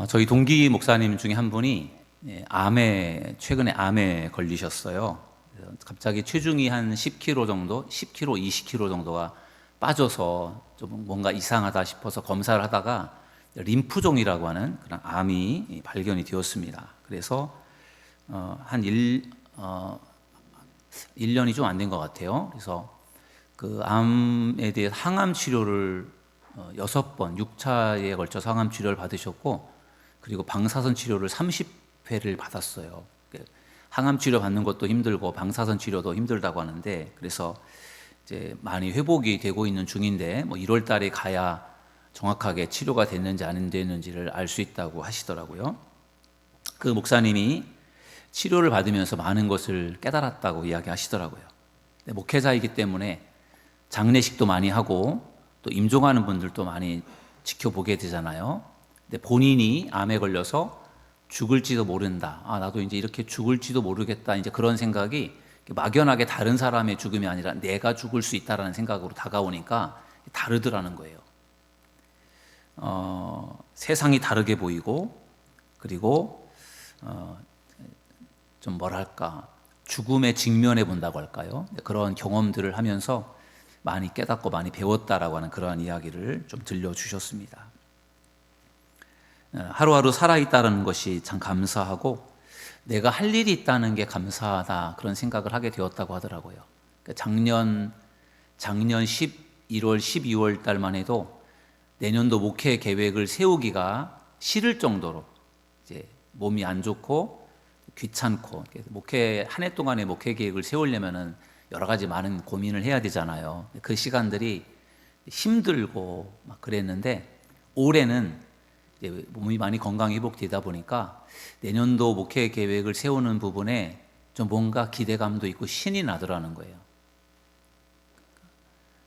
저희 동기 목사님 중에 한 분이 최근에 암에 걸리셨어요. 그래서 갑자기 체중이 한 10kg 정도, 10kg, 20kg 정도가 빠져서 좀 뭔가 이상하다 싶어서 검사를 하다가 림프종이라고 하는 그런 암이 발견이 되었습니다. 그래서 한 1년이 좀 안 된 것 같아요. 그래서 그 암에 대해 항암 치료를 6번, 6차에 걸쳐서 항암 치료를 받으셨고, 그리고 방사선 치료를 30회를 받았어요. 항암 치료 받는 것도 힘들고 방사선 치료도 힘들다고 하는데, 그래서 이제 많이 회복이 되고 있는 중인데, 1월 달에 가야 정확하게 치료가 됐는지 안 됐는지를 알 수 있다고 하시더라고요. 그 목사님이 치료를 받으면서 많은 것을 깨달았다고 이야기하시더라고요. 목회자이기 때문에 장례식도 많이 하고 또 임종하는 분들도 많이 지켜보게 되잖아요. 근데 본인이 암에 걸려서 죽을지도 모른다. 나도 이제 이렇게 죽을지도 모르겠다. 이제 그런 생각이 막연하게 다른 사람의 죽음이 아니라 내가 죽을 수 있다라는 생각으로 다가오니까 다르더라는 거예요. 세상이 다르게 보이고, 그리고 좀 뭐랄까, 죽음에 직면해 본다고 할까요? 그런 경험들을 하면서 많이 깨닫고 많이 배웠다라고 하는 그러한 이야기를 좀 들려주셨습니다. 하루하루 살아있다는 것이 참 감사하고, 내가 할 일이 있다는 게 감사하다, 그런 생각을 하게 되었다고 하더라고요. 작년 11월, 12월 달만 해도 내년도 목회 계획을 세우기가 싫을 정도로 이제 몸이 안 좋고 귀찮고, 한 해 동안의 목회 계획을 세우려면은 여러 가지 많은 고민을 해야 되잖아요. 그 시간들이 힘들고 막 그랬는데, 올해는 이제 몸이 많이 건강히 회복되다 보니까 내년도 목회 계획을 세우는 부분에 좀 뭔가 기대감도 있고 신이 나더라는 거예요.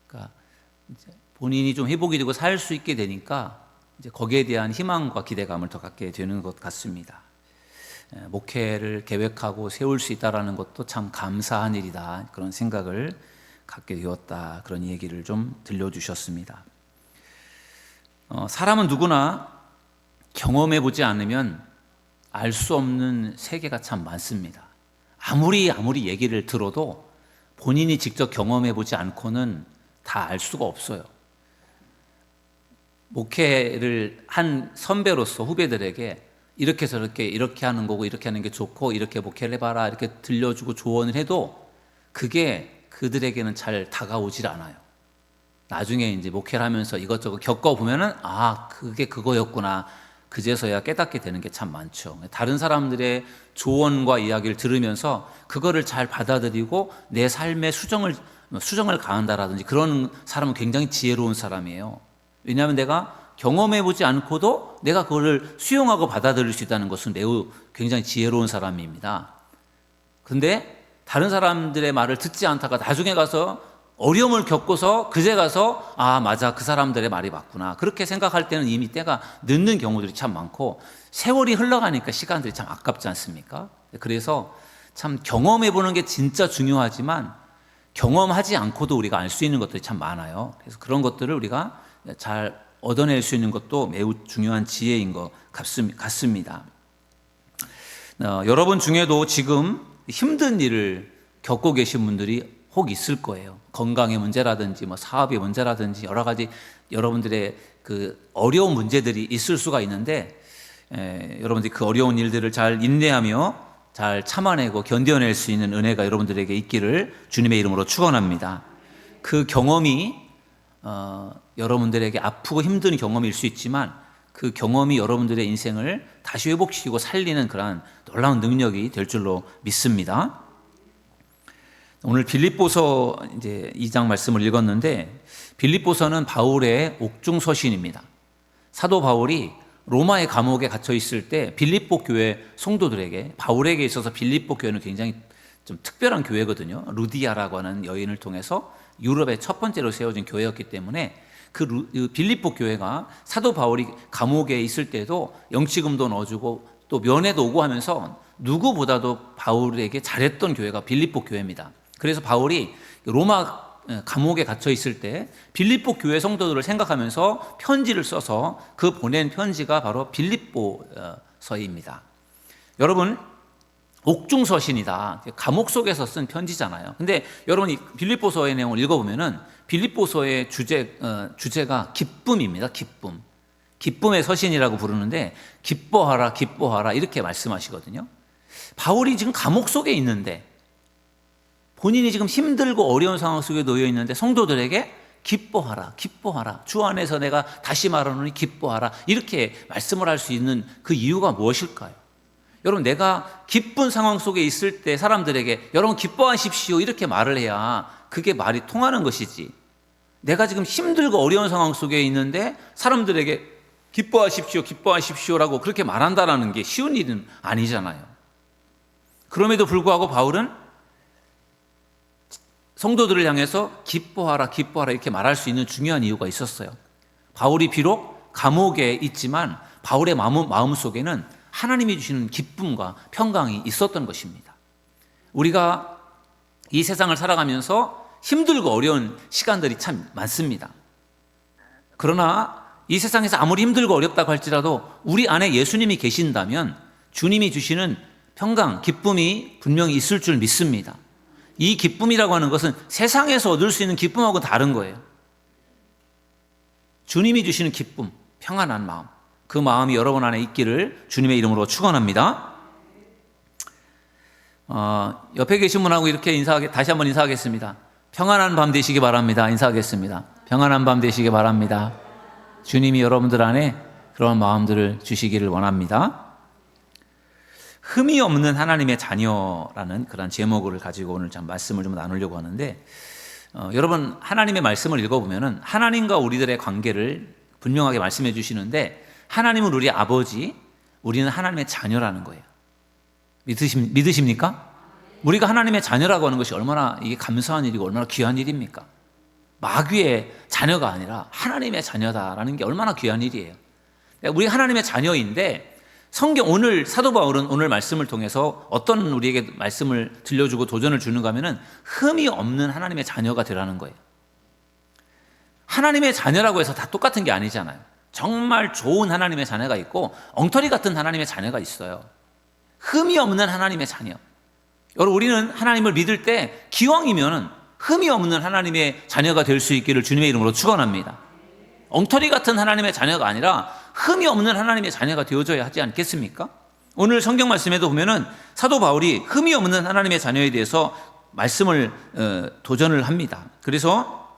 그러니까 이제 본인이 좀 회복이 되고 살 수 있게 되니까 이제 거기에 대한 희망과 기대감을 더 갖게 되는 것 같습니다. 목회를 계획하고 세울 수 있다는 것도 참 감사한 일이다, 그런 생각을 갖게 되었다, 그런 얘기를 좀 들려주셨습니다. 사람은 누구나 경험해 보지 않으면 알 수 없는 세계가 참 많습니다. 아무리 얘기를 들어도 본인이 직접 경험해 보지 않고는 다 알 수가 없어요. 목회를 한 선배로서 후배들에게 이렇게 해서 이렇게 하는 거고, 이렇게 하는 게 좋고, 이렇게 목회를 해봐라, 이렇게 들려주고 조언을 해도 그게 그들에게는 잘 다가오질 않아요. 나중에 이제 목회를 하면서 이것저것 겪어보면은, 그게 그거였구나, 그제서야 깨닫게 되는 게 참 많죠. 다른 사람들의 조언과 이야기를 들으면서 그거를 잘 받아들이고 내 삶에 수정을 가한다라든지, 그런 사람은 굉장히 지혜로운 사람이에요. 왜냐하면 내가 경험해보지 않고도 내가 그거를 수용하고 받아들일 수 있다는 것은 매우 굉장히 지혜로운 사람입니다. 근데 다른 사람들의 말을 듣지 않다가 나중에 가서 어려움을 겪고서 그제 가서 맞아, 그 사람들의 말이 맞구나, 그렇게 생각할 때는 이미 때가 늦는 경우들이 참 많고, 세월이 흘러가니까 시간들이 참 아깝지 않습니까? 그래서 참 경험해보는 게 진짜 중요하지만 경험하지 않고도 우리가 알 수 있는 것들이 참 많아요. 그래서 그런 것들을 우리가 잘 얻어낼 수 있는 것도 매우 중요한 지혜인 것 같습니다. 여러분 중에도 지금 힘든 일을 겪고 계신 분들이 혹 있을 거예요. 건강의 문제라든지 사업의 문제라든지 여러 가지 여러분들의 그 어려운 문제들이 있을 수가 있는데, 여러분들이 그 어려운 일들을 잘 인내하며 잘 참아내고 견뎌낼 수 있는 은혜가 여러분들에게 있기를 주님의 이름으로 축원합니다. 그 경험이 여러분들에게 아프고 힘든 경험일 수 있지만, 그 경험이 여러분들의 인생을 다시 회복시키고 살리는 그러한 놀라운 능력이 될 줄로 믿습니다. 오늘 빌립보서 이제 2장 말씀을 읽었는데, 빌립보서는 바울의 옥중 서신입니다. 사도 바울이 로마의 감옥에 갇혀 있을 때 빌립보 교회 성도들에게, 바울에게 있어서 빌립보 교회는 굉장히 좀 특별한 교회거든요. 루디아라고 하는 여인을 통해서 유럽의 첫 번째로 세워진 교회였기 때문에 그 빌립보 교회가 사도 바울이 감옥에 있을 때도 영치금도 넣어주고 또 면회도 오고 하면서 누구보다도 바울에게 잘했던 교회가 빌립보 교회입니다. 그래서 바울이 로마 감옥에 갇혀 있을 때 빌립보 교회 성도들을 생각하면서 편지를 써서 그 보낸 편지가 바로 빌립보서입니다. 여러분, 옥중서신이다. 감옥 속에서 쓴 편지잖아요. 근데 여러분이 빌립보서의 내용을 읽어보면은 빌립보서의 주제가 기쁨입니다. 기쁨. 기쁨의 서신이라고 부르는데 기뻐하라, 기뻐하라 이렇게 말씀하시거든요. 바울이 지금 감옥 속에 있는데 본인이 지금 힘들고 어려운 상황 속에 놓여 있는데 성도들에게 기뻐하라, 기뻐하라. 주 안에서 내가 다시 말하노니 기뻐하라. 이렇게 말씀을 할 수 있는 그 이유가 무엇일까요? 여러분, 내가 기쁜 상황 속에 있을 때 사람들에게 여러분 기뻐하십시오 이렇게 말을 해야 그게 말이 통하는 것이지. 내가 지금 힘들고 어려운 상황 속에 있는데 사람들에게 기뻐하십시오, 기뻐하십시오라고 그렇게 말한다는 게 쉬운 일은 아니잖아요. 그럼에도 불구하고 바울은 성도들을 향해서 기뻐하라, 기뻐하라 이렇게 말할 수 있는 중요한 이유가 있었어요. 바울이 비록 감옥에 있지만 바울의 마음 속에는 하나님이 주시는 기쁨과 평강이 있었던 것입니다. 우리가 이 세상을 살아가면서 힘들고 어려운 시간들이 참 많습니다. 그러나 이 세상에서 아무리 힘들고 어렵다고 할지라도 우리 안에 예수님이 계신다면 주님이 주시는 평강, 기쁨이 분명히 있을 줄 믿습니다. 이 기쁨이라고 하는 것은 세상에서 얻을 수 있는 기쁨하고 다른 거예요. 주님이 주시는 기쁨, 평안한 마음, 그 마음이 여러분 안에 있기를 주님의 이름으로 축원합니다. 옆에 계신 분하고 이렇게 다시 한번 인사하겠습니다. 평안한 밤 되시기 바랍니다. 인사하겠습니다. 평안한 밤 되시기 바랍니다. 주님이 여러분들 안에 그런 마음들을 주시기를 원합니다. 흠이 없는 하나님의 자녀라는 그런 제목을 가지고 오늘 참 말씀을 좀 나누려고 하는데, 여러분 하나님의 말씀을 읽어보면은 하나님과 우리들의 관계를 분명하게 말씀해 주시는데, 하나님은 우리 아버지, 우리는 하나님의 자녀라는 거예요. 믿으십니까? 우리가 하나님의 자녀라고 하는 것이 얼마나 이게 감사한 일이고 얼마나 귀한 일입니까? 마귀의 자녀가 아니라 하나님의 자녀다라는 게 얼마나 귀한 일이에요. 우리가 하나님의 자녀인데, 성경 오늘 사도 바울은 오늘 말씀을 통해서 어떤 우리에게 말씀을 들려주고 도전을 주는가 하면은 흠이 없는 하나님의 자녀가 되라는 거예요. 하나님의 자녀라고 해서 다 똑같은 게 아니잖아요. 정말 좋은 하나님의 자녀가 있고 엉터리 같은 하나님의 자녀가 있어요. 흠이 없는 하나님의 자녀. 여러분, 우리는 하나님을 믿을 때 기왕이면 흠이 없는 하나님의 자녀가 될 수 있기를 주님의 이름으로 축원합니다. 엉터리 같은 하나님의 자녀가 아니라 흠이 없는 하나님의 자녀가 되어져야 하지 않겠습니까? 오늘 성경 말씀에도 보면은 사도 바울이 흠이 없는 하나님의 자녀에 대해서 말씀을 도전을 합니다. 그래서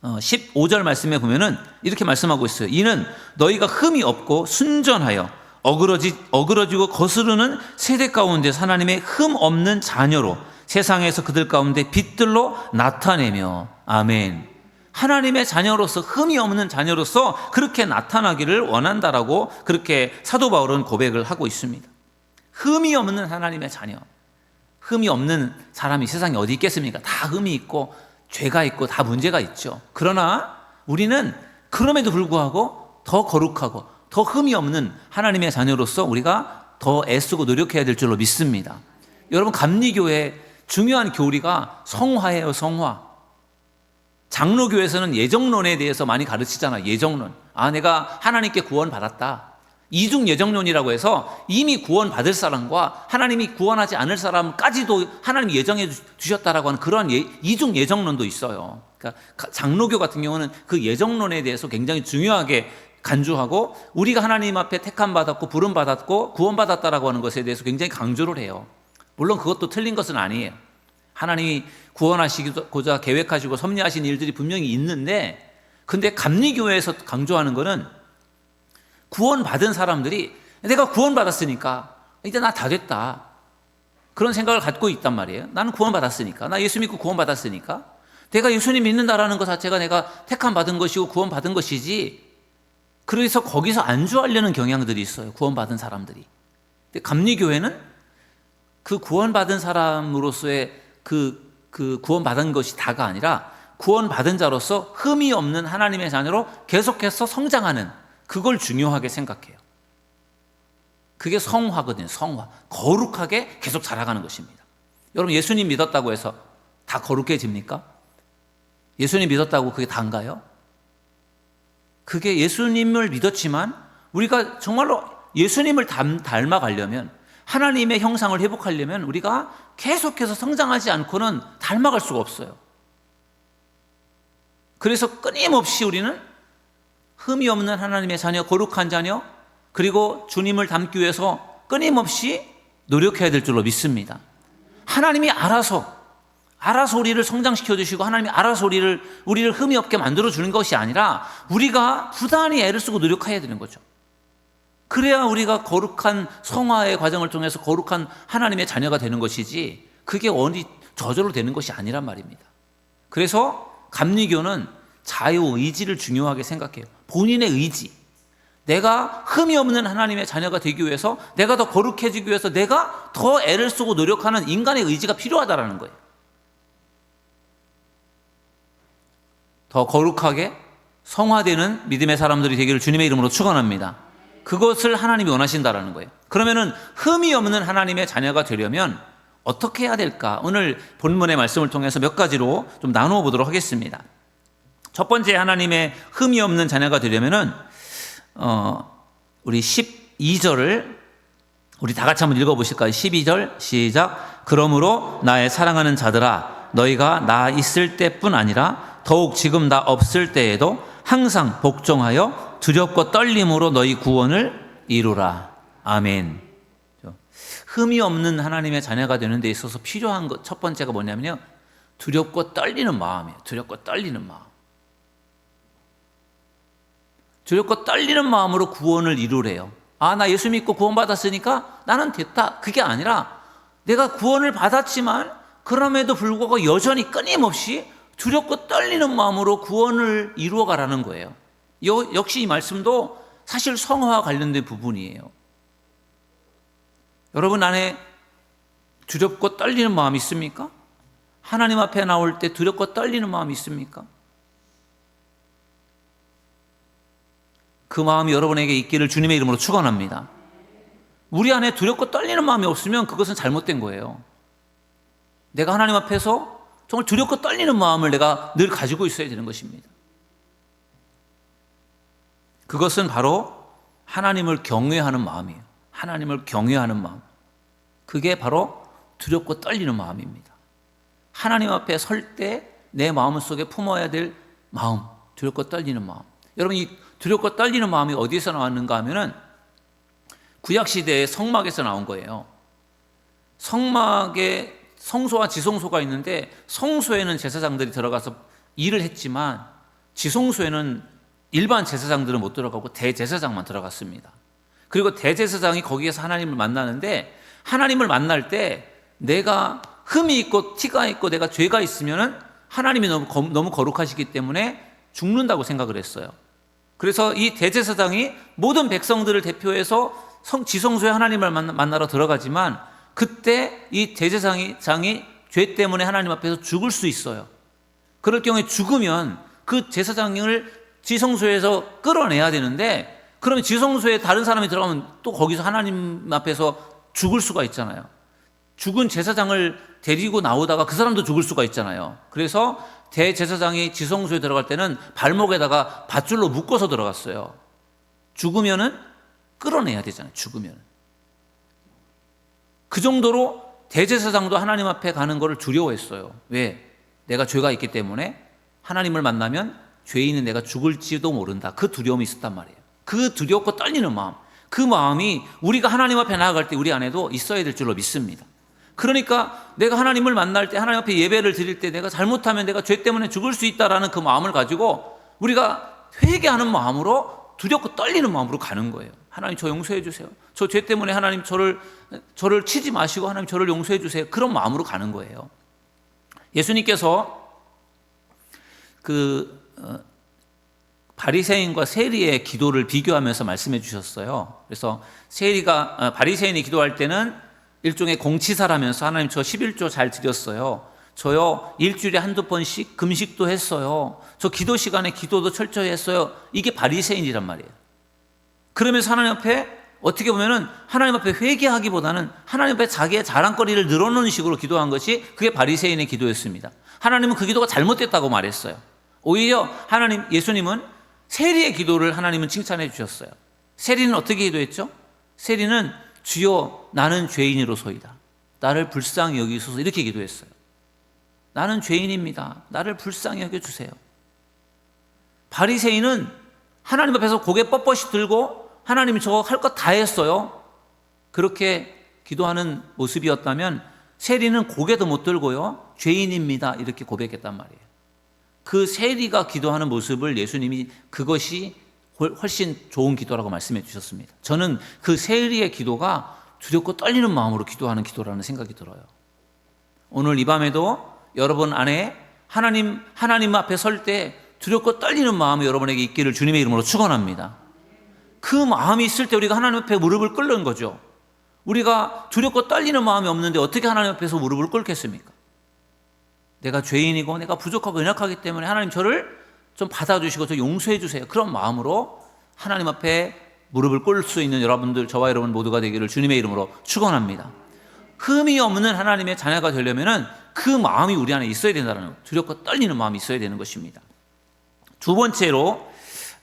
15절 말씀에 보면은 이렇게 말씀하고 있어요. 이는 너희가 흠이 없고 순전하여 어그러지고 거스르는 세대 가운데 하나님의 흠 없는 자녀로 세상에서 그들 가운데 빛들로 나타내며, 아멘. 하나님의 자녀로서, 흠이 없는 자녀로서 그렇게 나타나기를 원한다라고 그렇게 사도 바울은 고백을 하고 있습니다. 흠이 없는 하나님의 자녀. 흠이 없는 사람이 세상에 어디 있겠습니까? 다 흠이 있고 죄가 있고 다 문제가 있죠. 그러나 우리는 그럼에도 불구하고 더 거룩하고 더 흠이 없는 하나님의 자녀로서 우리가 더 애쓰고 노력해야 될 줄로 믿습니다. 여러분, 감리교회 중요한 교리가 성화예요. 성화. 장로교에서는 예정론에 대해서 많이 가르치잖아요. 예정론. 내가 하나님께 구원받았다. 이중 예정론이라고 해서 이미 구원받을 사람과 하나님이 구원하지 않을 사람까지도 하나님이 예정해 주셨다라고 하는 그러한 이중 예정론도 있어요. 그러니까 장로교 같은 경우는 그 예정론에 대해서 굉장히 중요하게 간주하고, 우리가 하나님 앞에 택함 받았고 부름 받았고 구원받았다라고 하는 것에 대해서 굉장히 강조를 해요. 물론 그것도 틀린 것은 아니에요. 하나님이 구원하시고자 계획하시고 섭리하신 일들이 분명히 있는데, 근데 감리교회에서 강조하는 것은 구원받은 사람들이 내가 구원받았으니까 이제 나 다 됐다, 그런 생각을 갖고 있단 말이에요. 나는 구원받았으니까, 나 예수 믿고 구원받았으니까, 내가 예수님 믿는다라는 것 자체가 내가 택함 받은 것이고 구원받은 것이지, 그래서 거기서 안주하려는 경향들이 있어요. 구원받은 사람들이. 근데 감리교회는 그 구원받은 사람으로서의 그 구원받은 것이 다가 아니라 구원받은 자로서 흠이 없는 하나님의 자녀로 계속해서 성장하는, 그걸 중요하게 생각해요. 그게 성화거든요. 성화. 거룩하게 계속 자라가는 것입니다. 여러분, 예수님 믿었다고 해서 다 거룩해집니까? 예수님 믿었다고 그게 다인가요? 그게 예수님을 믿었지만 우리가 정말로 예수님을 닮아가려면, 하나님의 형상을 회복하려면 우리가 계속해서 성장하지 않고는 닮아갈 수가 없어요. 그래서 끊임없이 우리는 흠이 없는 하나님의 자녀, 거룩한 자녀, 그리고 주님을 닮기 위해서 끊임없이 노력해야 될 줄로 믿습니다. 하나님이 알아서 우리를 성장시켜 주시고 하나님이 알아서 우리를 흠이 없게 만들어 주는 것이 아니라 우리가 부단히 애를 쓰고 노력해야 되는 거죠. 그래야 우리가 거룩한 성화의 과정을 통해서 거룩한 하나님의 자녀가 되는 것이지, 그게 저절로 되는 것이 아니란 말입니다. 그래서 감리교는 자유의지를 중요하게 생각해요. 본인의 의지, 내가 흠이 없는 하나님의 자녀가 되기 위해서, 내가 더 거룩해지기 위해서 내가 더 애를 쓰고 노력하는 인간의 의지가 필요하다라는 거예요. 더 거룩하게 성화되는 믿음의 사람들이 되기를 주님의 이름으로 축원합니다. 그것을 하나님이 원하신다라는 거예요. 그러면은 흠이 없는 하나님의 자녀가 되려면 어떻게 해야 될까? 오늘 본문의 말씀을 통해서 몇 가지로 좀 나누어 보도록 하겠습니다. 첫 번째, 하나님의 흠이 없는 자녀가 되려면은 우리 12절을 우리 다 같이 한번 읽어보실까요? 12절 시작. 그러므로 나의 사랑하는 자들아, 너희가 나 있을 때뿐 아니라 더욱 지금 나 없을 때에도 항상 복종하여 두렵고 떨림으로 너희 구원을 이루라. 아멘. 흠이 없는 하나님의 자녀가 되는 데 있어서 필요한 것 첫 번째가 뭐냐면요, 두렵고 떨리는 마음이에요. 두렵고 떨리는 마음. 두렵고 떨리는 마음으로 구원을 이루래요. 아, 나 예수 믿고 구원받았으니까 나는 됐다. 그게 아니라 내가 구원을 받았지만 그럼에도 불구하고 여전히 끊임없이 두렵고 떨리는 마음으로 구원을 이루어가라는 거예요. 역시 이 말씀도 사실 성화와 관련된 부분이에요. 여러분 안에 두렵고 떨리는 마음이 있습니까? 하나님 앞에 나올 때 두렵고 떨리는 마음이 있습니까? 그 마음이 여러분에게 있기를 주님의 이름으로 축원합니다. 우리 안에 두렵고 떨리는 마음이 없으면 그것은 잘못된 거예요. 내가 하나님 앞에서 정말 두렵고 떨리는 마음을 내가 늘 가지고 있어야 되는 것입니다. 그것은 바로 하나님을 경외하는 마음이에요. 하나님을 경외하는 마음. 그게 바로 두렵고 떨리는 마음입니다. 하나님 앞에 설 때 내 마음속에 품어야 될 마음, 두렵고 떨리는 마음. 여러분, 이 두렵고 떨리는 마음이 어디서 나왔는가 하면은 구약시대의 성막에서 나온 거예요. 성막에 성소와 지성소가 있는데, 성소에는 제사장들이 들어가서 일을 했지만 지성소에는 일반 제사장들은 못 들어가고 대제사장만 들어갔습니다. 그리고 대제사장이 거기에서 하나님을 만나는데, 하나님을 만날 때 내가 흠이 있고 티가 있고 내가 죄가 있으면은 하나님이 너무 거룩하시기 때문에 죽는다고 생각을 했어요. 그래서 이 대제사장이 모든 백성들을 대표해서 지성소에 하나님을 만나러 들어가지만, 그때 이 대제사장이 죄 때문에 하나님 앞에서 죽을 수 있어요. 그럴 경우에 죽으면 그 제사장을 지성소에서 끌어내야 되는데, 그러면 지성소에 다른 사람이 들어가면 또 거기서 하나님 앞에서 죽을 수가 있잖아요. 죽은 제사장을 데리고 나오다가 그 사람도 죽을 수가 있잖아요. 그래서 대제사장이 지성소에 들어갈 때는 발목에다가 밧줄로 묶어서 들어갔어요. 죽으면은 끌어내야 되잖아요. 죽으면. 그 정도로 대제사장도 하나님 앞에 가는 것을 두려워했어요. 왜? 내가 죄가 있기 때문에 하나님을 만나면 죄인은 내가 죽을지도 모른다. 그 두려움이 있었단 말이에요. 그 두렵고 떨리는 마음, 그 마음이 우리가 하나님 앞에 나아갈 때 우리 안에도 있어야 될 줄로 믿습니다. 그러니까 내가 하나님을 만날 때, 하나님 앞에 예배를 드릴 때 내가 잘못하면 내가 죄 때문에 죽을 수 있다라는 그 마음을 가지고 우리가 회개하는 마음으로, 두렵고 떨리는 마음으로 가는 거예요. 하나님, 저 용서해 주세요. 저 죄 때문에 하나님 저를 치지 마시고 하나님 저를 용서해 주세요. 그런 마음으로 가는 거예요. 예수님께서 바리새인과 세리의 기도를 비교하면서 말씀해 주셨어요. 그래서 바리새인이 기도할 때는 일종의 공치사라면서, 하나님 저 11조 잘 드렸어요. 저요 일주일에 한두 번씩 금식도 했어요. 저 기도 시간에 기도도 철저히 했어요. 이게 바리새인이란 말이에요. 그러면서 하나님 앞에 어떻게 보면은 하나님 앞에 회개하기보다는 하나님 앞에 자기의 자랑거리를 늘어놓는 식으로 기도한 것이 그게 바리새인의 기도였습니다. 하나님은 그 기도가 잘못됐다고 말했어요. 오히려 예수님은 세리의 기도를 하나님은 칭찬해 주셨어요. 세리는 어떻게 기도했죠? 세리는 주여 나는 죄인으로소이다. 나를 불쌍히 여기소서 이렇게 기도했어요. 나는 죄인입니다. 나를 불쌍히 여겨주세요. 바리새인은 하나님 앞에서 고개 뻣뻣이 들고 하나님이 저거 할 것 다 했어요. 그렇게 기도하는 모습이었다면 세리는 고개도 못 들고요. 죄인입니다. 이렇게 고백했단 말이에요. 그 세리가 기도하는 모습을 예수님이 그것이 훨씬 좋은 기도라고 말씀해 주셨습니다. 저는 그 세리의 기도가 두렵고 떨리는 마음으로 기도하는 기도라는 생각이 들어요. 오늘 이 밤에도 여러분 안에 하나님 앞에 설 때 두렵고 떨리는 마음이 여러분에게 있기를 주님의 이름으로 축원합니다. 그 마음이 있을 때 우리가 하나님 앞에 무릎을 꿇는 거죠. 우리가 두렵고 떨리는 마음이 없는데 어떻게 하나님 앞에서 무릎을 꿇겠습니까? 내가 죄인이고 내가 부족하고 연약하기 때문에 하나님 저를 좀 받아주시고 저 용서해 주세요. 그런 마음으로 하나님 앞에 무릎을 꿇을 수 있는 여러분들, 저와 여러분 모두가 되기를 주님의 이름으로 축원합니다. 흠이 없는 하나님의 자녀가 되려면은 그 마음이 우리 안에 있어야 된다는 거예요. 두렵고 떨리는 마음이 있어야 되는 것입니다. 두 번째로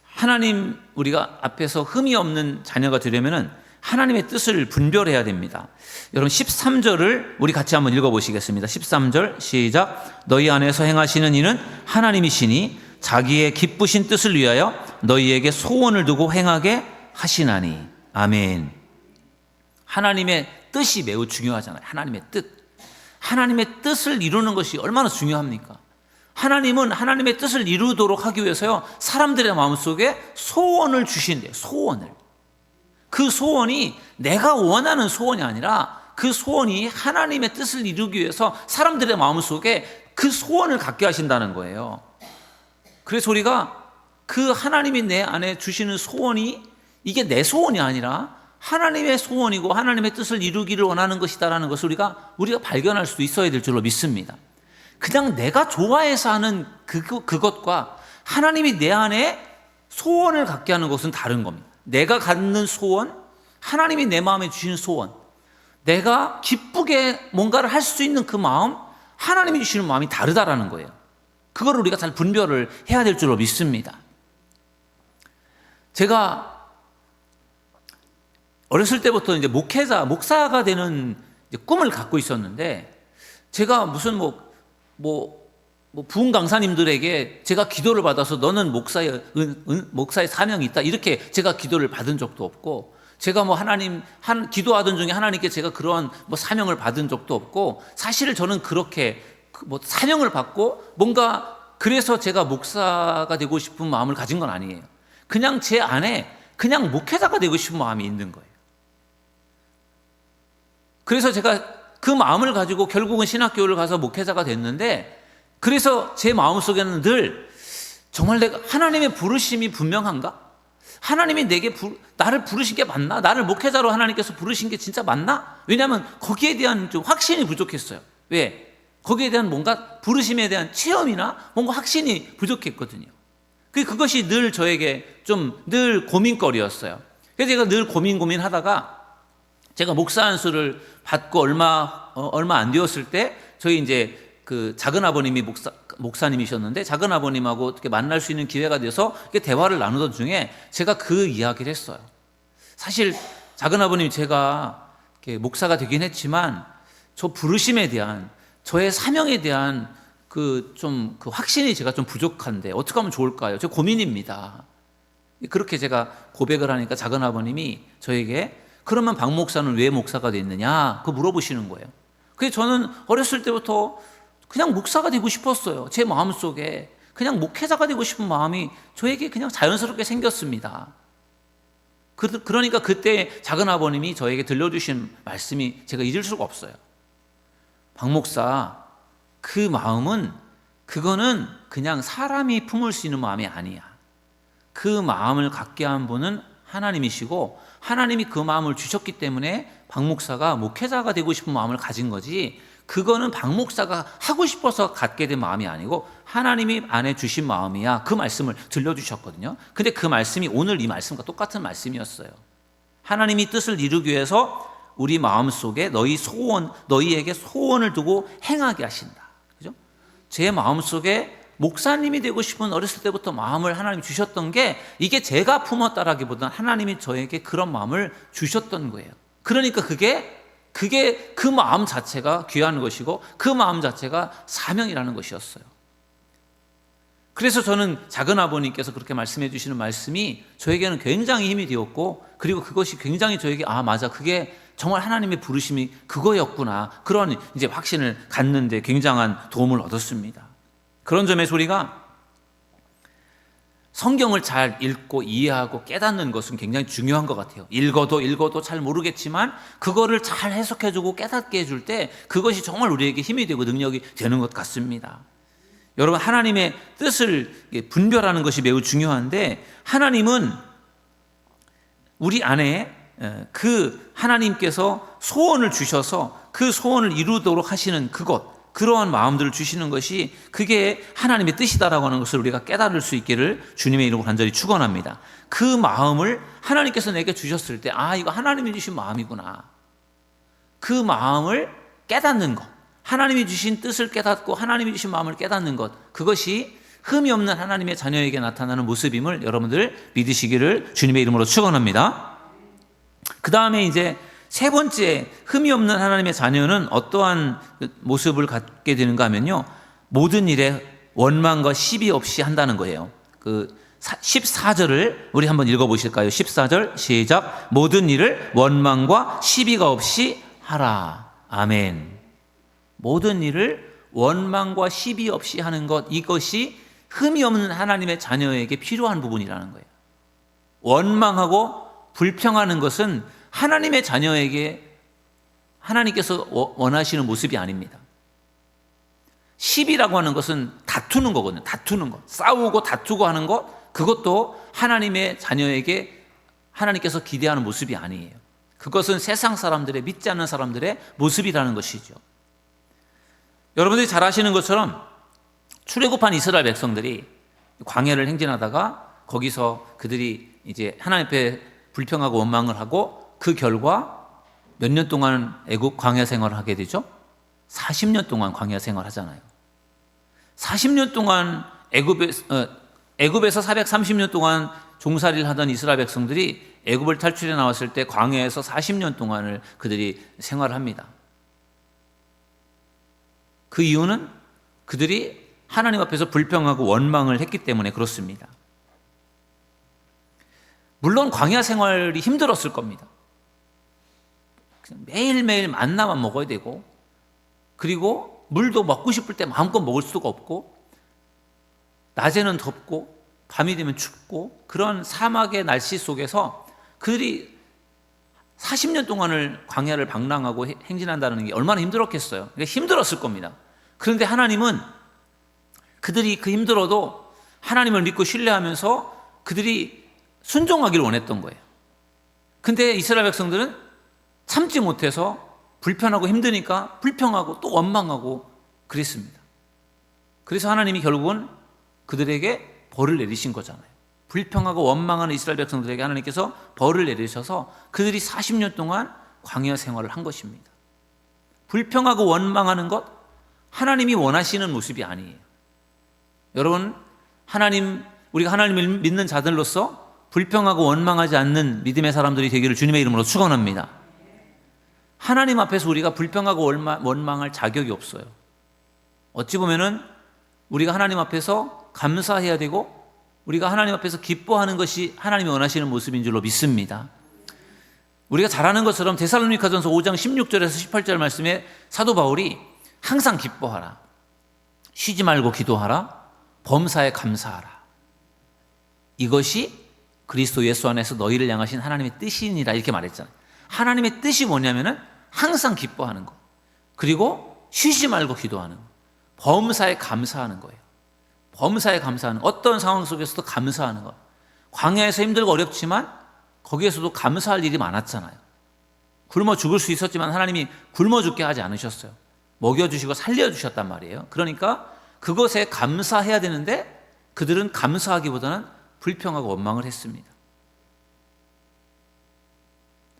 하나님 우리가 앞에서 흠이 없는 자녀가 되려면은 하나님의 뜻을 분별해야 됩니다. 여러분 13절을 우리 같이 한번 읽어보시겠습니다. 13절 시작. 너희 안에서 행하시는 이는 하나님이시니 자기의 기쁘신 뜻을 위하여 너희에게 소원을 두고 행하게 하시나니. 아멘. 하나님의 뜻이 매우 중요하잖아요. 하나님의 뜻. 하나님의 뜻을 이루는 것이 얼마나 중요합니까? 하나님은 하나님의 뜻을 이루도록 하기 위해서요, 사람들의 마음속에 소원을 주신대요. 소원을. 그 소원이 내가 원하는 소원이 아니라 그 소원이 하나님의 뜻을 이루기 위해서 사람들의 마음속에 그 소원을 갖게 하신다는 거예요. 그래서 우리가 그 하나님이 내 안에 주시는 소원이 이게 내 소원이 아니라 하나님의 소원이고 하나님의 뜻을 이루기를 원하는 것이다라는 것을 우리가 발견할 수 있어야 될 줄로 믿습니다. 그냥 내가 좋아해서 하는 그것과 하나님이 내 안에 소원을 갖게 하는 것은 다른 겁니다. 내가 갖는 소원, 하나님이 내 마음에 주시는 소원, 내가 기쁘게 뭔가를 할 수 있는 그 마음, 하나님이 주시는 마음이 다르다라는 거예요. 그거를 우리가 잘 분별을 해야 될 줄로 믿습니다. 제가 어렸을 때부터 이제 목사가 되는 꿈을 갖고 있었는데, 제가 무슨 부흥 강사님들에게 제가 기도를 받아서 너는 목사의 사명이 있다, 이렇게 제가 기도를 받은 적도 없고, 제가 기도하던 중에 하나님께 제가 그런 사명을 받은 적도 없고, 사실 저는 그렇게 사명을 받고 뭔가 그래서 제가 목사가 되고 싶은 마음을 가진 건 아니에요. 그냥 제 안에 그냥 목회자가 되고 싶은 마음이 있는 거예요. 그래서 제가 그 마음을 가지고 결국은 신학교를 가서 목회자가 됐는데, 그래서 제 마음속에는 늘 정말 내가 하나님의 부르심이 분명한가? 하나님이 나를 부르신 게 맞나? 나를 목회자로 하나님께서 부르신 게 진짜 맞나? 왜냐하면 거기에 대한 좀 확신이 부족했어요. 왜? 거기에 대한 뭔가 부르심에 대한 체험이나 뭔가 확신이 부족했거든요. 그것이 늘 저에게 좀 늘 고민거리였어요. 그래서 제가 늘 고민하다가 제가 목사 안수를 받고 얼마 안 되었을 때, 저희 이제 그 작은 아버님이 목사님이셨는데, 작은 아버님하고 어떻게 만날 수 있는 기회가 돼서 대화를 나누던 중에 제가 그 이야기를 했어요. 사실 작은 아버님이 제가 목사가 되긴 했지만 저 부르심에 대한, 저의 사명에 대한 그 확신이 제가 좀 부족한데 어떻게 하면 좋을까요? 저 고민입니다. 그렇게 제가 고백을 하니까 작은 아버님이 저에게 그러면 박 목사는 왜 목사가 됐느냐? 그거 물어보시는 거예요. 그래서 저는 어렸을 때부터 그냥 목사가 되고 싶었어요. 제 마음속에 그냥 목회자가 되고 싶은 마음이 저에게 그냥 자연스럽게 생겼습니다. 그러니까 그때 작은 아버님이 저에게 들려주신 말씀이 제가 잊을 수가 없어요. 박 목사, 그 마음은 그거는 그냥 사람이 품을 수 있는 마음이 아니야. 그 마음을 갖게 한 분은 하나님이시고, 하나님이 그 마음을 주셨기 때문에 박 목사가 목회자가 되고 싶은 마음을 가진 거지, 그거는 박 목사가 하고 싶어서 갖게 된 마음이 아니고 하나님이 안에 주신 마음이야. 그 말씀을 들려주셨거든요. 근데 그 말씀이 오늘 이 말씀과 똑같은 말씀이었어요. 하나님이 뜻을 이루기 위해서 우리 마음속에 너희에게 소원을 두고 행하게 하신다. 그죠? 제 마음속에 목사님이 되고 싶은 어렸을 때부터 마음을 하나님이 주셨던 게 이게 제가 품었다라기보다는 하나님이 저에게 그런 마음을 주셨던 거예요. 그러니까 그게 그 마음 자체가 귀한 것이고 그 마음 자체가 사명이라는 것이었어요. 그래서 저는 작은 아버님께서 그렇게 말씀해 주시는 말씀이 저에게는 굉장히 힘이 되었고, 그리고 그것이 굉장히 저에게 맞아, 그게 정말 하나님의 부르심이 그거였구나, 그런 이제 확신을 갖는데 굉장한 도움을 얻었습니다. 그런 점에서 우리가 성경을 잘 읽고 이해하고 깨닫는 것은 굉장히 중요한 것 같아요. 읽어도 잘 모르겠지만 그거를 잘 해석해주고 깨닫게 해줄 때 그것이 정말 우리에게 힘이 되고 능력이 되는 것 같습니다. 여러분, 하나님의 뜻을 분별하는 것이 매우 중요한데, 하나님은 우리 안에 그 하나님께서 소원을 주셔서 그 소원을 이루도록 하시는 그러한 마음들을 주시는 것이 그게 하나님의 뜻이다라고 하는 것을 우리가 깨달을 수 있기를 주님의 이름으로 간절히 축원합니다. 그 마음을 하나님께서 내게 주셨을 때 이거 하나님이 주신 마음이구나, 그 마음을 깨닫는 것, 하나님이 주신 뜻을 깨닫고 하나님이 주신 마음을 깨닫는 것, 그것이 흠이 없는 하나님의 자녀에게 나타나는 모습임을 여러분들 믿으시기를 주님의 이름으로 축원합니다. 그 다음에 이제 세 번째, 흠이 없는 하나님의 자녀는 어떠한 모습을 갖게 되는가 하면요, 모든 일에 원망과 시비 없이 한다는 거예요. 그 14절을 우리 한번 읽어보실까요? 14절 시작. 모든 일을 원망과 시비가 없이 하라. 아멘. 모든 일을 원망과 시비 없이 하는 것, 이것이 흠이 없는 하나님의 자녀에게 필요한 부분이라는 거예요. 원망하고 불평하는 것은 하나님의 자녀에게 하나님께서 원하시는 모습이 아닙니다. 시비라고 하는 것은 다투는 거거든요. 다투는 것, 싸우고 다투고 하는 것, 그것도 하나님의 자녀에게 하나님께서 기대하는 모습이 아니에요. 그것은 세상 사람들의, 믿지 않는 사람들의 모습이라는 것이죠. 여러분들이 잘 아시는 것처럼 출애굽한 이스라엘 백성들이 광야를 행진하다가 거기서 그들이 이제 하나님 앞에 불평하고 원망을 하고, 그 결과 몇 년 동안 애굽 광야 생활을 하게 되죠? 40년 동안 광야 생활을 하잖아요. 40년 동안 애굽에서 430년 동안 종살이를 하던 이스라엘 백성들이 애굽을 탈출해 나왔을 때 광야에서 40년 동안을 그들이 생활을 합니다. 그 이유는 그들이 하나님 앞에서 불평하고 원망을 했기 때문에 그렇습니다. 물론 광야 생활이 힘들었을 겁니다. 매일매일 만나만 먹어야 되고, 그리고 물도 먹고 싶을 때 마음껏 먹을 수가 없고, 낮에는 덥고 밤이 되면 춥고, 그런 사막의 날씨 속에서 그들이 40년 동안을 광야를 방랑하고 행진한다는 게 얼마나 힘들었겠어요. 힘들었을 겁니다. 그런데 하나님은 그들이 그 힘들어도 하나님을 믿고 신뢰하면서 그들이 순종하기를 원했던 거예요. 근데 이스라엘 백성들은 참지 못해서 불편하고 힘드니까 불평하고 또 원망하고 그랬습니다. 그래서 하나님이 결국은 그들에게 벌을 내리신 거잖아요. 불평하고 원망하는 이스라엘 백성들에게 하나님께서 벌을 내리셔서 그들이 40년 동안 광야 생활을 한 것입니다. 불평하고 원망하는 것, 하나님이 원하시는 모습이 아니에요. 여러분, 우리가 하나님을 믿는 자들로서 불평하고 원망하지 않는 믿음의 사람들이 되기를 주님의 이름으로 축원합니다. 하나님 앞에서 우리가 불평하고 원망할 자격이 없어요. 어찌 보면은 우리가 하나님 앞에서 감사해야 되고, 우리가 하나님 앞에서 기뻐하는 것이 하나님이 원하시는 모습인 줄로 믿습니다. 우리가 잘 아는 것처럼 데살로니가전서 5장 16절에서 18절 말씀에 사도 바울이 항상 기뻐하라, 쉬지 말고 기도하라, 범사에 감사하라, 이것이 그리스도 예수 안에서 너희를 향하신 하나님의 뜻이니라, 이렇게 말했잖아요. 하나님의 뜻이 뭐냐면은 항상 기뻐하는 것, 그리고 쉬지 말고 기도하는 것, 범사에 감사하는 거예요. 범사에 감사하는, 어떤 상황 속에서도 감사하는 것. 광야에서 힘들고 어렵지만 거기에서도 감사할 일이 많았잖아요. 굶어 죽을 수 있었지만 하나님이 굶어 죽게 하지 않으셨어요. 먹여주시고 살려주셨단 말이에요. 그러니까 그것에 감사해야 되는데 그들은 감사하기보다는 불평하고 원망을 했습니다.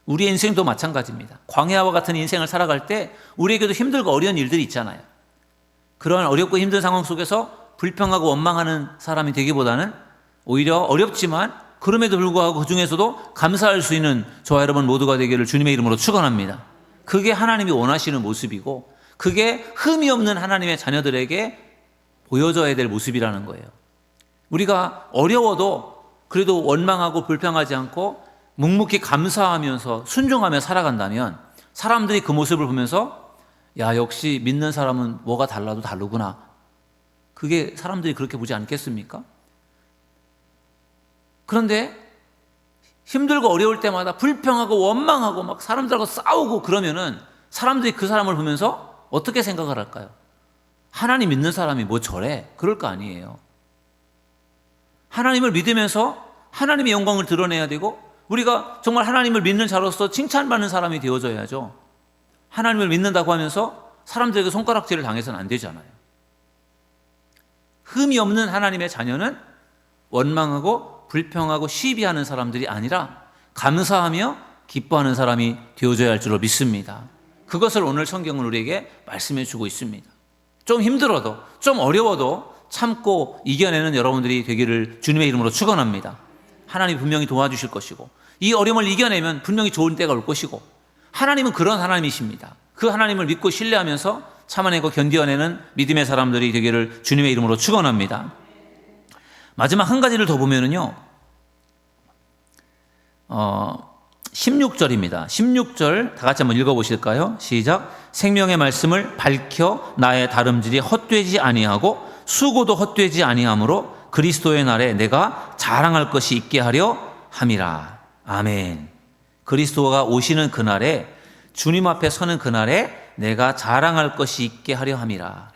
우리의 인생도 마찬가지입니다. 광야와 같은 인생을 살아갈 때 우리에게도 힘들고 어려운 일들이 있잖아요. 그런 어렵고 힘든 상황 속에서 불평하고 원망하는 사람이 되기보다는 오히려 어렵지만 그럼에도 불구하고 그 중에서도 감사할 수 있는 저와 여러분 모두가 되기를 주님의 이름으로 축원합니다. 그게 하나님이 원하시는 모습이고 그게 흠이 없는 하나님의 자녀들에게 보여져야 될 모습이라는 거예요. 우리가 어려워도 그래도 원망하고 불평하지 않고 묵묵히 감사하면서 순종하며 살아간다면 사람들이 그 모습을 보면서 야, 역시 믿는 사람은 뭐가 달라도 다르구나. 그게 사람들이 그렇게 보지 않겠습니까? 그런데 힘들고 어려울 때마다 불평하고 원망하고 막 사람들하고 싸우고 그러면은 사람들이 그 사람을 보면서 어떻게 생각을 할까요? 하나님 믿는 사람이 뭐 저래? 그럴 거 아니에요. 하나님을 믿으면서 하나님의 영광을 드러내야 되고 우리가 정말 하나님을 믿는 자로서 칭찬받는 사람이 되어져야죠. 하나님을 믿는다고 하면서 사람들에게 손가락질을 당해서는 안 되잖아요. 흠이 없는 하나님의 자녀는 원망하고 불평하고 시비하는 사람들이 아니라 감사하며 기뻐하는 사람이 되어져야 할 줄로 믿습니다. 그것을 오늘 성경은 우리에게 말씀해 주고 있습니다. 좀 힘들어도 좀 어려워도 참고 이겨내는 여러분들이 되기를 주님의 이름으로 축원합니다. 하나님이 분명히 도와주실 것이고 이 어려움을 이겨내면 분명히 좋은 때가 올 것이고 하나님은 그런 하나님이십니다. 그 하나님을 믿고 신뢰하면서 참아내고 견뎌내는 믿음의 사람들이 되기를 주님의 이름으로 축원합니다. 마지막 한 가지를 더 보면은요, 16절입니다. 16절 다 같이 한번 읽어보실까요? 시작. 생명의 말씀을 밝혀 나의 다름질이 헛되지 아니하고 수고도 헛되지 아니하므로 그리스도의 날에 내가 자랑할 것이 있게 하려 함이라. 아멘. 그리스도가 오시는 그날에 주님 앞에 서는 그날에 내가 자랑할 것이 있게 하려 함이라.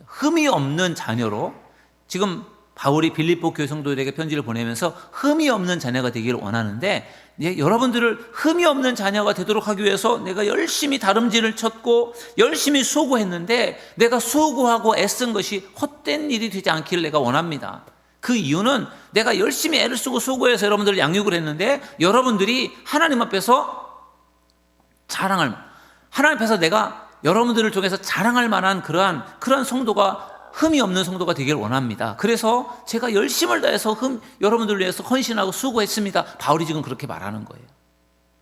흠이 없는 자녀로 지금 바울이 빌립보 교회 성도들에게 편지를 보내면서 흠이 없는 자녀가 되기를 원하는데 여러분들을 흠이 없는 자녀가 되도록 하기 위해서 내가 열심히 다름질을 쳤고 열심히 수고했는데 내가 수고하고 애쓴 것이 헛된 일이 되지 않기를 내가 원합니다. 그 이유는 내가 열심히 애를 쓰고 수고해서 여러분들을 양육을 했는데 여러분들이 하나님 앞에서 하나님 앞에서 내가 여러분들을 통해서 자랑할 만한 그러한 성도가 흠이 없는 성도가 되기를 원합니다. 그래서 제가 열심을 다해서 여러분들을 위해서 헌신하고 수고했습니다. 바울이 지금 그렇게 말하는 거예요.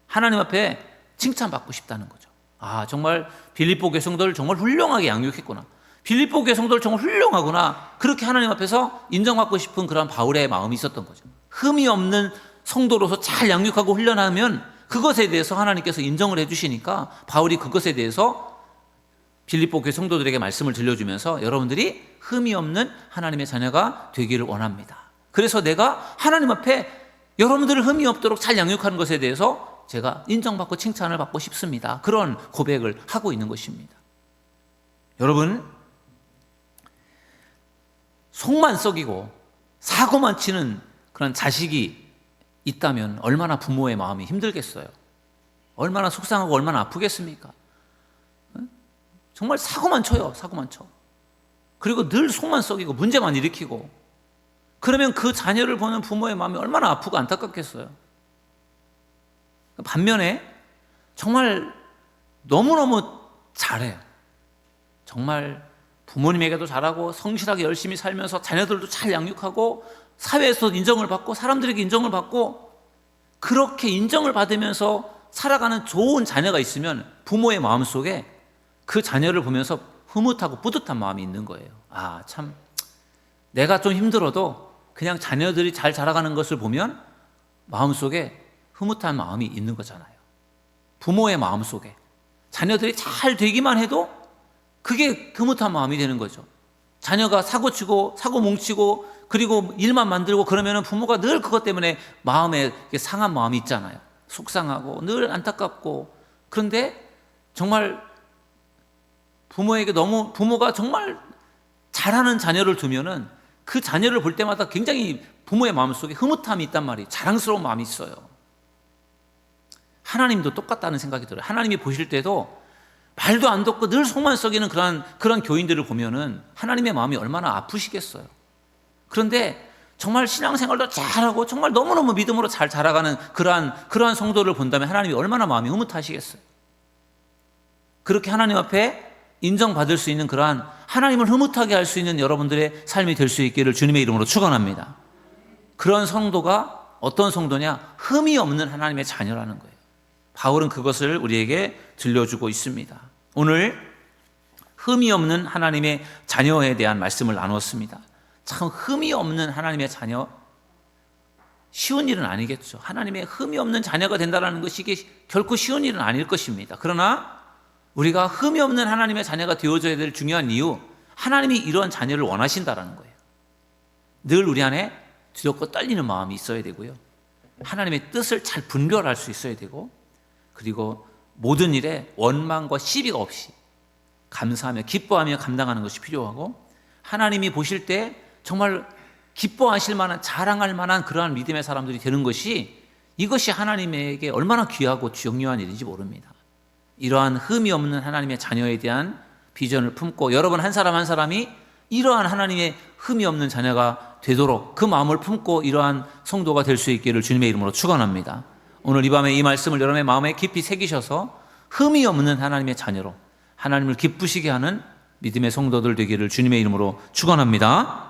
하나님 앞에 칭찬받고 싶다는 거죠. 아, 정말 빌립보 교회 성도를 정말 훌륭하게 양육했구나. 빌립보 교회 성도를 정말 훌륭하구나. 그렇게 하나님 앞에서 인정받고 싶은 그런 바울의 마음이 있었던 거죠. 흠이 없는 성도로서 잘 양육하고 훈련하면 그것에 대해서 하나님께서 인정을 해주시니까 바울이 그것에 대해서 빌립보 교회 성도들에게 말씀을 들려주면서 여러분들이 흠이 없는 하나님의 자녀가 되기를 원합니다. 그래서 내가 하나님 앞에 여러분들을 흠이 없도록 잘 양육하는 것에 대해서 제가 인정받고 칭찬을 받고 싶습니다. 그런 고백을 하고 있는 것입니다. 여러분, 속만 썩이고 사고만 치는 그런 자식이 있다면 얼마나 부모의 마음이 힘들겠어요. 얼마나 속상하고 얼마나 아프겠습니까? 정말 사고만 쳐요. 사고만 쳐. 그리고 늘 속만 썩이고 문제만 일으키고 그러면 그 자녀를 보는 부모의 마음이 얼마나 아프고 안타깝겠어요. 반면에 정말 너무너무 잘해요. 정말 부모님에게도 잘하고 성실하게 열심히 살면서 자녀들도 잘 양육하고 사회에서 인정을 받고 사람들에게 인정을 받고 그렇게 인정을 받으면서 살아가는 좋은 자녀가 있으면 부모의 마음속에 그 자녀를 보면서 흐뭇하고 뿌듯한 마음이 있는 거예요. 아, 참 내가 좀 힘들어도 그냥 자녀들이 잘 자라가는 것을 보면 마음속에 흐뭇한 마음이 있는 거잖아요. 부모의 마음속에 자녀들이 잘 되기만 해도 그게 흐뭇한 마음이 되는 거죠. 자녀가 사고치고 사고 뭉치고 그리고 일만 만들고 그러면 부모가 늘 그것 때문에 마음에 상한 마음이 있잖아요. 속상하고 늘 안타깝고. 그런데 정말 부모가 정말 잘하는 자녀를 두면은 그 자녀를 볼 때마다 굉장히 부모의 마음속에 흐뭇함이 있단 말이에요. 자랑스러운 마음이 있어요. 하나님도 똑같다는 생각이 들어요. 하나님이 보실 때도 말도 안 듣고 늘 속만 썩이는 그런 교인들을 보면은 하나님의 마음이 얼마나 아프시겠어요. 그런데 정말 신앙생활도 잘하고 정말 너무너무 믿음으로 잘 자라가는 그러한 성도를 본다면 하나님이 얼마나 마음이 흐뭇하시겠어요. 그렇게 하나님 앞에 인정받을 수 있는 그러한 하나님을 흐뭇하게 할 수 있는 여러분들의 삶이 될 수 있기를 주님의 이름으로 축원합니다. 그런 성도가 어떤 성도냐? 흠이 없는 하나님의 자녀라는 거예요. 바울은 그것을 우리에게 들려주고 있습니다. 오늘 흠이 없는 하나님의 자녀에 대한 말씀을 나눴습니다. 참 흠이 없는 하나님의 자녀, 쉬운 일은 아니겠죠. 하나님의 흠이 없는 자녀가 된다는 것이 이게 결코 쉬운 일은 아닐 것입니다. 그러나 우리가 흠이 없는 하나님의 자녀가 되어줘야 될 중요한 이유, 하나님이 이런 자녀를 원하신다는 거예요. 늘 우리 안에 두렵고 떨리는 마음이 있어야 되고요. 하나님의 뜻을 잘 분별할 수 있어야 되고, 그리고 모든 일에 원망과 시비가 없이 감사하며 기뻐하며 감당하는 것이 필요하고, 하나님이 보실 때 정말 기뻐하실 만한, 자랑할 만한 그러한 믿음의 사람들이 되는 것이, 이것이 하나님에게 얼마나 귀하고 중요한 일인지 모릅니다. 이러한 흠이 없는 하나님의 자녀에 대한 비전을 품고 여러분 한 사람 한 사람이 이러한 하나님의 흠이 없는 자녀가 되도록 그 마음을 품고 이러한 성도가 될 수 있기를 주님의 이름으로 축원합니다. 오늘 이 밤에 이 말씀을 여러분의 마음에 깊이 새기셔서 흠이 없는 하나님의 자녀로 하나님을 기쁘시게 하는 믿음의 성도들 되기를 주님의 이름으로 축원합니다.